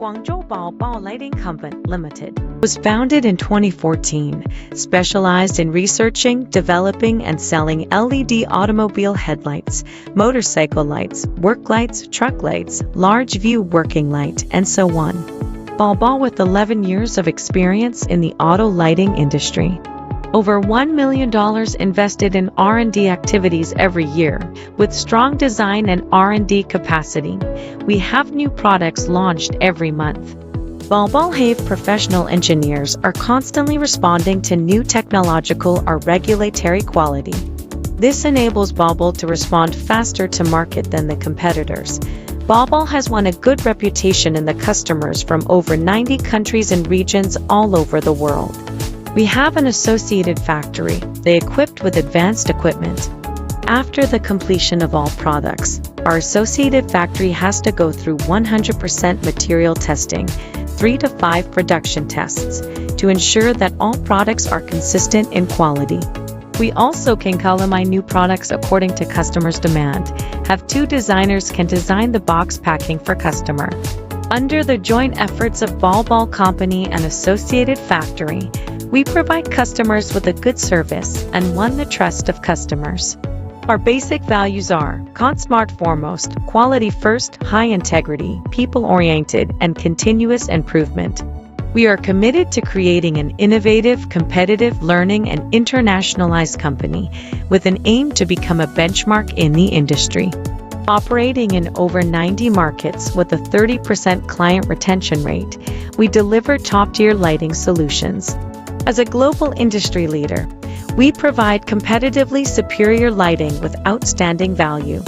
Guangzhou Baobao Lighting Company Limited was founded in 2014, specialized in researching, developing, and selling LED automobile headlights, motorcycle lights, work lights, truck lights, large view working light, and so on. Baobao with 11 years of experience in the auto lighting industry. Over $1 million invested in R&D activities every year, with strong design and R&D capacity. We have new products launched every month. Baobao have professional engineers are constantly responding to new technological or regulatory quality. This enables Baobao to respond faster to market than the competitors. Baobao has won a good reputation in the customers from over 90 countries and regions all over the world. We have an associated factory, they equipped with advanced equipment. After the completion of all products, our associated factory has to go through 100% material testing, 3 to 5 production tests, to ensure that all products are consistent in quality. We also can customize new products according to customers' demand. Have 2 designers can design the box packing for customer. Under the joint efforts of Baobao Company and associated factory, we provide customers with a good service and won the trust of customers. Our basic values are smart foremost, quality first, high integrity, people-oriented, and continuous improvement. We are committed to creating an innovative, competitive, learning, and internationalized company with an aim to become a benchmark in the industry. Operating in over 90 markets with a 30% client retention rate, we deliver top-tier lighting solutions. As a global industry leader, we provide competitively superior lighting with outstanding value.